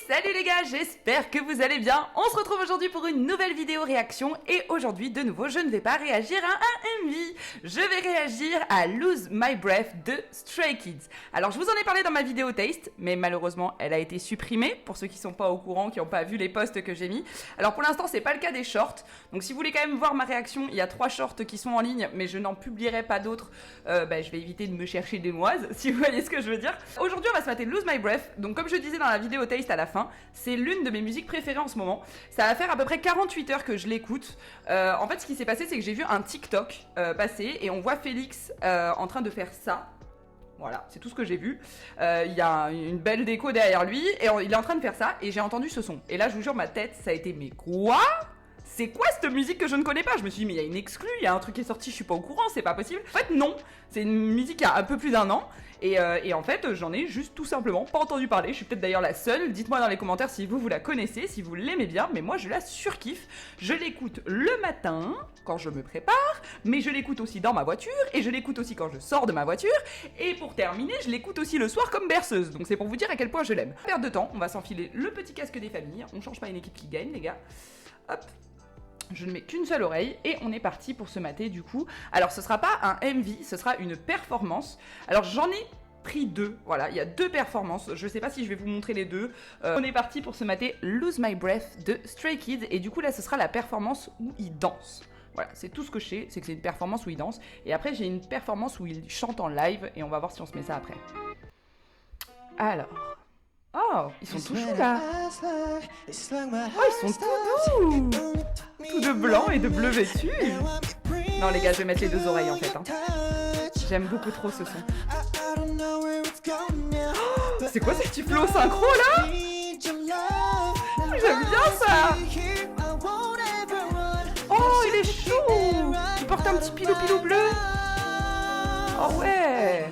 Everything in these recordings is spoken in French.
Salut les gars, j'espère que vous allez bien. On se retrouve aujourd'hui pour une nouvelle vidéo réaction et aujourd'hui de nouveau je ne vais pas réagir à un MV. Je vais réagir à Lose My Breath de Stray Kids. Alors je vous en ai parlé dans ma vidéo Taste, mais malheureusement elle a été supprimée pour ceux qui sont pas au courant, qui n'ont pas vu les posts que j'ai mis. Alors pour l'instant c'est pas le cas des shorts, donc si vous voulez quand même voir ma réaction, il y a 3 shorts qui sont en ligne, mais je n'en publierai pas d'autres. Je vais éviter de me chercher des noises, si vous voyez ce que je veux dire. Aujourd'hui on va se mater Lose My Breath, donc comme je disais dans la vidéo Taste à la fin, c'est l'une de mes musiques préférées en ce moment. Ça va faire à peu près 48 heures que je l'écoute. En fait ce qui s'est passé c'est que j'ai vu un TikTok passer et on voit Félix en train de faire ça. Voilà, c'est tout ce que j'ai vu. Il y a une belle déco derrière lui et il est en train de faire ça et j'ai entendu ce son. Et là je vous jure ma tête ça a été mais quoi ? C'est quoi cette musique que je ne connais pas? Je me suis dit mais il y a une exclue, il y a un truc qui est sorti, je suis pas au courant, c'est pas possible. En fait non, c'est une musique qui a un peu plus d'1 an et en fait j'en ai juste tout simplement pas entendu parler. Je suis peut-être d'ailleurs la seule, dites-moi dans les commentaires si vous la connaissez, si vous l'aimez bien, mais moi je la surkiffe. Je l'écoute le matin quand je me prépare, mais je l'écoute aussi dans ma voiture et je l'écoute aussi quand je sors de ma voiture et pour terminer je l'écoute aussi le soir comme berceuse, donc c'est pour vous dire à quel point je l'aime. Perte de temps, on va s'enfiler le petit casque des familles, on change pas une équipe qui gagne les gars, hop. Je ne mets qu'une seule oreille et on est parti pour se mater du coup. Alors ce sera pas un MV, ce sera une performance. Alors j'en ai pris 2, voilà, il y a 2 performances. Je sais pas si je vais vous montrer les deux. On est parti pour se mater Lose My Breath de Stray Kids et du coup là ce sera la performance où ils dansent. Voilà, c'est tout ce que je sais, c'est que c'est une performance où ils dansent. Et après j'ai une performance où ils chantent en live et on va voir si on se met ça après. Alors... Oh, ils sont tout choux là. Oh, ils sont tout doux. Tout de blanc et de bleu vêtu. Non les gars, je vais mettre les 2 oreilles en fait. J'aime beaucoup trop ce son. Oh, c'est quoi ces petits flots synchro là? J'aime bien ça. Oh, il est chaud. Il porte un petit pilou bleu. Oh ouais.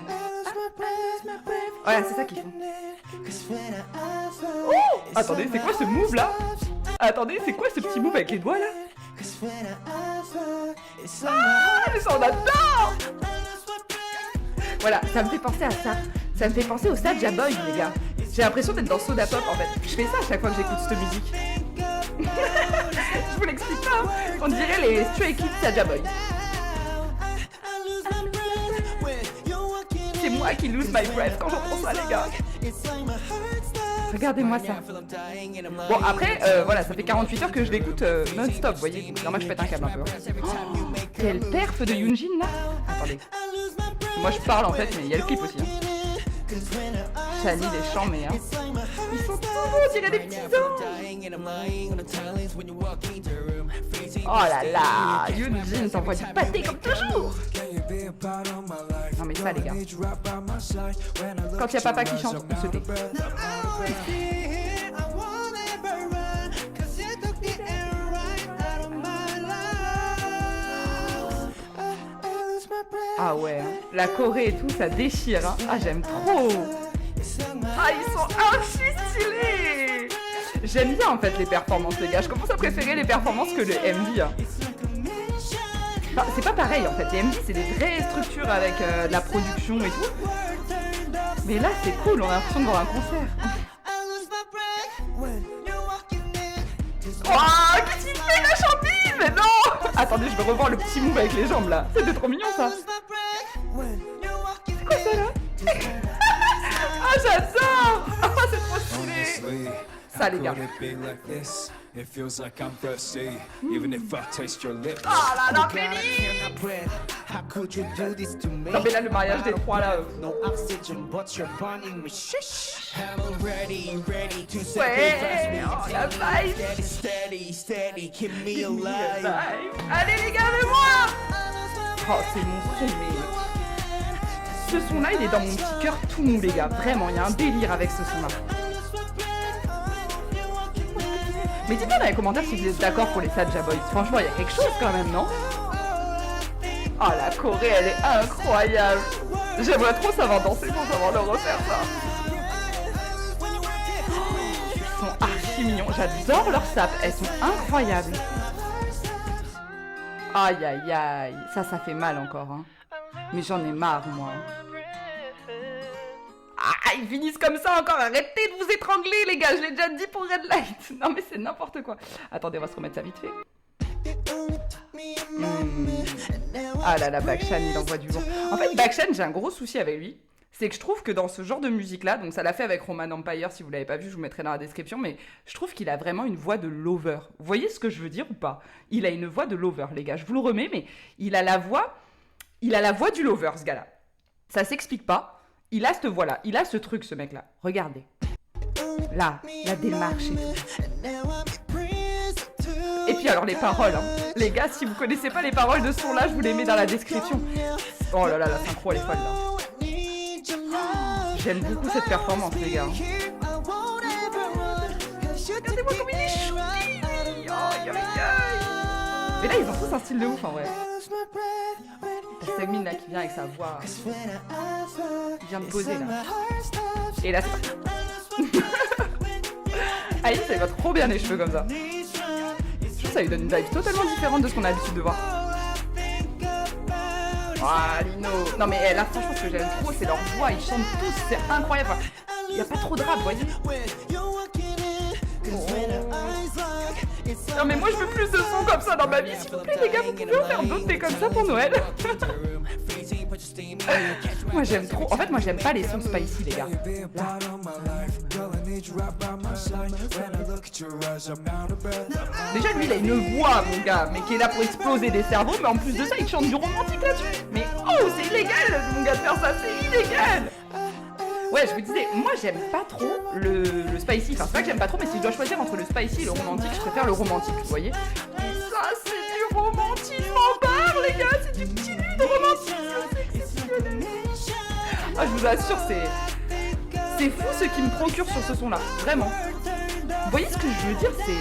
Voilà, c'est ça qu'ils font. Oh, attendez, c'est quoi ce move là? Attendez, c'est quoi ce petit move avec les doigts là? Ah, mais ça on adore! Voilà, ça me fait penser à ça. Ça me fait penser au Soulja Boy les gars. J'ai l'impression d'être dans Soda Pop en fait. Je fais ça à chaque fois que j'écoute cette musique. Je vous l'explique pas, hein. On dirait les Stray Kids Soulja Boy. C'est moi qui lose my breath quand j'entends ça les gars. Regardez-moi ça. Bon après, voilà, ça fait 48 heures que je l'écoute non-stop, vous voyez. Normal je pète un câble un peu. Oh, quelle perf de Yoonjin là. Attendez. Moi je parle en fait, mais il y a le clip aussi. Hein. Chani les chants mais hein. Ils sont trop beaux, on dirait des petits anges. Oh là là, Yoonjin t'envoie du pâté comme toujours. Non mais ça les gars. Quand il y a papa qui chante, on se tait. Ah ouais, la Corée et tout, ça déchire. Hein. Ah j'aime trop. Ah ils sont archi stylés. J'aime bien en fait les performances les gars. Je commence à préférer les performances que le MV. Hein. Enfin, c'est pas pareil en fait. Les MV c'est des vraies structures avec de la production et tout. Mais là c'est cool, on a l'impression de voir un concert. Oh, qu'est-ce qu'il fait la champille? Mais non. Attendez, je vais revoir le petit move avec les jambes là. C'était trop mignon ça. C'est quoi ça là? Ah j'adore. Ah c'est trop stylé. Ça les gars. Ah là là, Félix. Non mais là le mariage des 3 là. Ouais, oh la vibe. Allez les gars, avec moi. Oh c'est mon son mais... Ce son là il est dans mon petit cœur tout mou les gars. Vraiment, il y a un délire avec ce son là. Mais dites-moi dans les commentaires si vous êtes d'accord pour les Soulja Boys. Franchement, il y a quelque chose quand même, non? Oh, la Corée, elle est incroyable. J'aimerais trop savoir danser pour savoir leur refaire ça. Oh, ils sont archi mignons. J'adore leurs sapes. Elles sont incroyables. Aïe, aïe, aïe. Ça fait mal encore. Hein. Mais j'en ai marre, moi. Aïe, ils finissent comme ça encore. Arrêtez de vous étrangler, les gars. Je l'ai déjà dit pour Red Light. Non, mais c'est n'importe quoi. Attendez, on va se remettre ça vite fait. Ah là là, Bakshan, il envoie du lourd. En fait, Bakshan, j'ai un gros souci avec lui. C'est que je trouve que dans ce genre de musique-là, donc ça l'a fait avec Roman Empire, si vous l'avez pas vu, je vous mettrai dans la description, mais je trouve qu'il a vraiment une voix de lover. Vous voyez ce que je veux dire ou pas? Il a une voix de lover, les gars. Je vous le remets, mais il a la voix du lover, ce gars-là. Ça s'explique pas. Il a cette voix-là. Il a ce truc, ce mec-là. Regardez. Là, la démarche et tout. Et puis alors les paroles, hein. Les gars, si vous connaissez pas les paroles de ce son-là, je vous les mets dans la description. Oh là là, la synchro, elle est folle, là. J'aime beaucoup cette performance, les gars. Regardez-moi comme il est chou. Mais là, ils ont tous un style de ouf, en vrai. T'as Segmin, là, qui vient avec sa voix. Qui vient de poser, là. Et là, c'est parti. Alice, elle va trop bien les cheveux comme ça. Je trouve que ça lui donne une vibe totalement différente de ce qu'on a l'habitude de voir. Ah, Lino. Non mais là franchement ce que j'aime trop c'est leur voix, ils chantent tous, c'est incroyable. Il n'y a pas trop de rap, vous voyez. Non mais moi je veux plus de sons comme ça dans ma vie, s'il vous plaît les gars, vous pouvez en faire d'autres des comme ça pour Noël. Moi j'aime trop, en fait moi j'aime pas les sons spicy les gars. Là. Déjà lui il a une voix mon gars, mais qui est là pour exploser des cerveaux, mais en plus de ça il chante du romantique là-dessus. Mais oh c'est illégal mon gars de faire ça, c'est illégal. Ouais, je vous disais, moi j'aime pas trop le spicy, enfin c'est pas que j'aime pas trop, mais si je dois choisir entre le spicy et le romantique, je préfère le romantique, vous voyez. Et ça c'est du romantisme en barre les gars, c'est du petit nu de romantisme, c'est exceptionnel. Ah je vous assure, c'est fou ce qui me procure sur ce son là, vraiment. Vous voyez ce que je veux dire, c'est...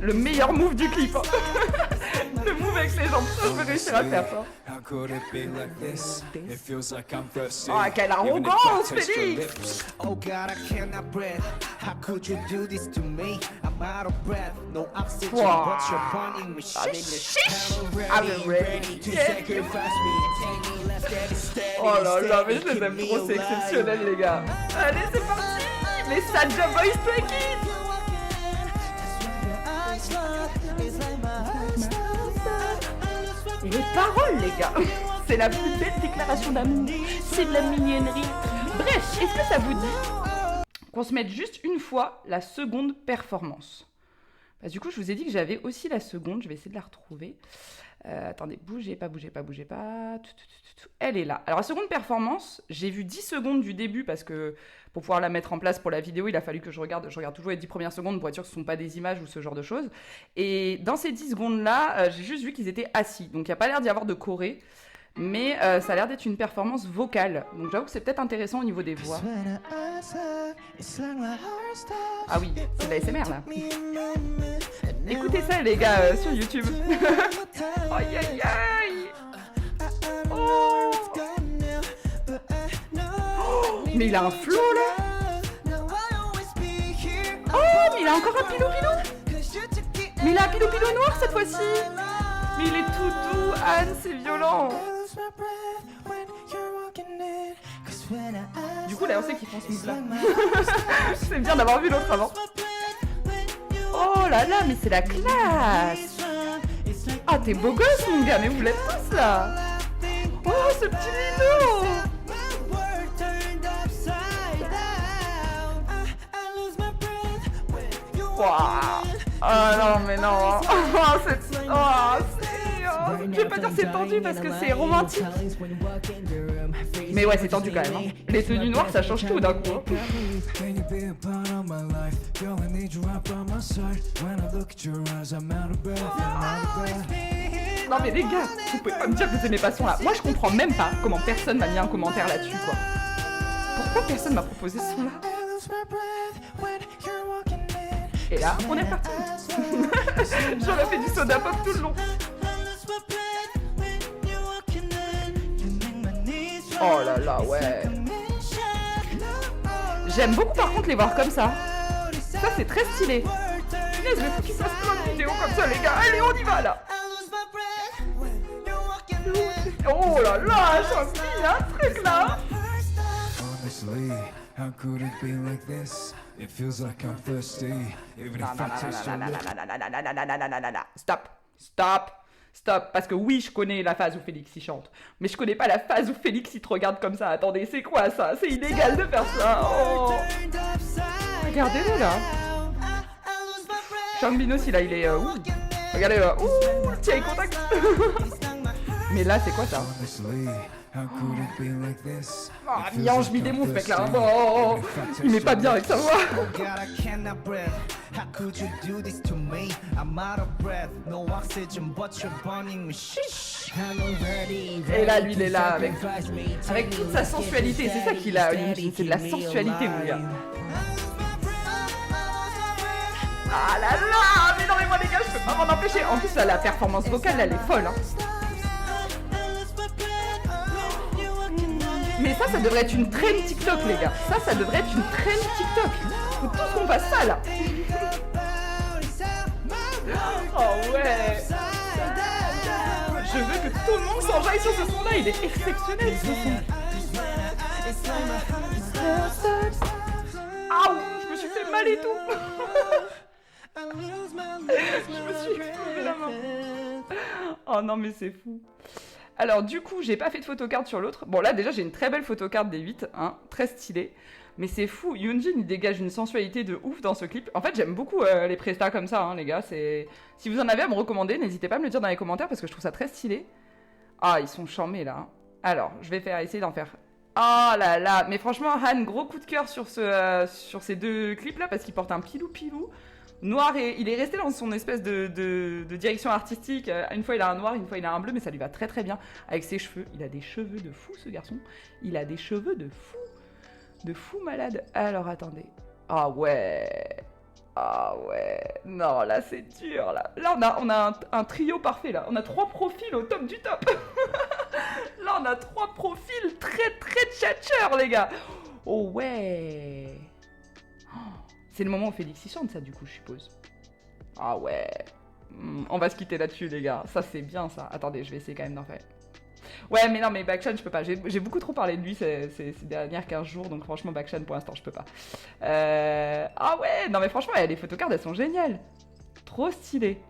Le meilleur move du clip, hein. Le move avec les jambes, ça je vais réussir à le faire ça. Oh quelle arrogance Félix. Oh God, I cannot breathe. How could you do this to me? I'm out of breath, no oxygen. What's your point in me? I'm ready to sacrifice me. Oh là là, mais je les aime trop, c'est exceptionnel les gars. Allez c'est parti. Les Saja Boys Stray Kids. Et les paroles les gars, c'est la plus belle déclaration d'amour, c'est de la mignonnerie. Bref, est-ce que ça vous dit qu'on se mette juste une fois la seconde performance? Bah, du coup je vous ai dit que j'avais aussi la seconde, je vais essayer de la retrouver. Attendez, bougez pas. Elle est là. Alors la seconde performance, j'ai vu 10 secondes du début parce que pour pouvoir la mettre en place pour la vidéo, il a fallu que je regarde toujours les 10 premières secondes pour être sûr que ce ne sont pas des images ou ce genre de choses. Et dans ces 10 secondes-là, j'ai juste vu qu'ils étaient assis. Donc il n'y a pas l'air d'y avoir de choré, mais ça a l'air d'être une performance vocale. Donc j'avoue que c'est peut-être intéressant au niveau des voix. Ah oui, c'est de la SMR là. Écoutez ça les gars sur YouTube. Aïe aïe aïe. Oh. Oh, mais il a un flow là. Oh mais il a encore un pilou-pilou. Mais il a un pilou-pilou noir cette fois-ci. Mais il est tout doux, Anne, c'est violent. Du coup là on sait qu'ils font ce move là. C'est bien d'avoir vu l'autre avant. Oh là là, mais c'est la classe. Ah t'es beau gosse mon gars, mais vous l'êtes tous là. Oh ce petit Lino. Wow. Oh non mais non. Oh c'est... je vais pas dire c'est tendu parce que c'est romantique. Mais ouais c'est tendu quand même hein. Les tenues noires ça change tout d'un coup hein. Non mais les gars, vous pouvez pas me dire que vous aimez pas ce son là. Moi je comprends même pas comment personne m'a mis un commentaire là-dessus quoi. Pourquoi personne m'a proposé ce son là? Et là, on est reparti. J'aurais fait du soda pop tout le long. Oh là là, ouais. J'aime beaucoup par contre les voir comme ça. Ça c'est très stylé. Punaise, il faut qu'il se fasse plein de vidéos comme ça les gars. Allez, on y va là. Oh là là, Chantilly, il y a un truc là. Honestly, how could it be like this? It feels like I'm thirsty, even if I taste your lips. Stop, stop, stop. Parce que oui, je connais la phase où Félix il chante, mais je connais pas la phase où Félix il te regarde comme ça. Attendez, c'est quoi ça? C'est illégal de faire ça. Oh. Regardez-le là. Chambinos, il est ouh. Regardez là. Ouh, tiens, il contact. Mais là, c'est quoi ça? Oh, mi-ange, mi-démon, ce mec-là. Oh, il met pas bien avec sa voix. Et là, lui, il est là avec toute sa sensualité. C'est ça qu'il a, c'est de la sensualité, mon gars. Ah là là, mais non mais moi les gars, je peux pas m'en empêcher. En plus, là, la performance vocale, là, elle est folle. Hein. Mais ça devrait être une trend TikTok, les gars. Ça devrait être une trend TikTok. Faut tous qu'on fasse ça, là. Oh ouais. Je veux que tout le monde s'enjaille sur ce son-là. Il est exceptionnel, ce son. Aouh, je me suis fait mal et tout. Je me suis explosé la main. Oh non mais c'est fou. Alors du coup j'ai pas fait de photocard sur l'autre. Bon là déjà j'ai une très belle photocard des 8, hein, très stylée. Mais c'est fou, Yoonjin il dégage une sensualité de ouf dans ce clip. En fait j'aime beaucoup les prestats comme ça, hein, les gars. Si vous en avez à me recommander, n'hésitez pas à me le dire dans les commentaires parce que je trouve ça très stylé. Ah ils sont charmés là. Hein. Alors je vais essayer d'en faire. Oh là là, mais franchement Han, gros coup de cœur sur ces deux clips là parce qu'il porte un pilou. Noir et il est resté dans son espèce de direction artistique. Une fois il a un noir, une fois il a un bleu, mais ça lui va très très bien avec ses cheveux. Il a des cheveux de fou ce garçon. Il a des cheveux de fou malade. Alors attendez. Ah ouais. Non là c'est dur là. Là on a un trio parfait là. On a 3 profils au top du top. Là on a 3 profils très très tchatcheurs les gars. Oh ouais. C'est le moment où Félix il chante ça du coup je suppose. Ah ouais. On va se quitter là-dessus les gars. Ça c'est bien ça. Attendez je vais essayer quand même d'en faire. Ouais mais non mais Bakshan je peux pas. J'ai beaucoup trop parlé de lui ces dernières 15 jours. Donc franchement Bakshan pour l'instant je peux pas. Ah ouais non mais franchement les photocards elles sont géniales. Trop stylées.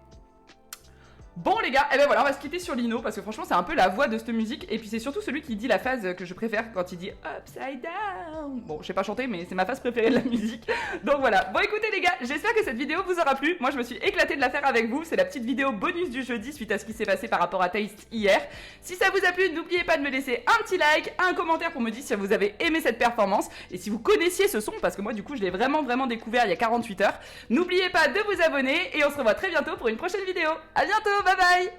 Bon les gars, et ben voilà, on va se quitter sur Lino parce que franchement c'est un peu la voix de cette musique et puis c'est surtout celui qui dit la phase que je préfère quand il dit upside down. Bon, je sais pas chanter mais c'est ma phase préférée de la musique. Donc voilà. Bon écoutez les gars, j'espère que cette vidéo vous aura plu. Moi je me suis éclatée de la faire avec vous. C'est la petite vidéo bonus du jeudi suite à ce qui s'est passé par rapport à Taste hier. Si ça vous a plu, n'oubliez pas de me laisser un petit like, un commentaire pour me dire si vous avez aimé cette performance et si vous connaissiez ce son parce que moi du coup je l'ai vraiment découvert il y a 48 heures. N'oubliez pas de vous abonner et on se revoit très bientôt pour une prochaine vidéo. À bientôt, bye bye.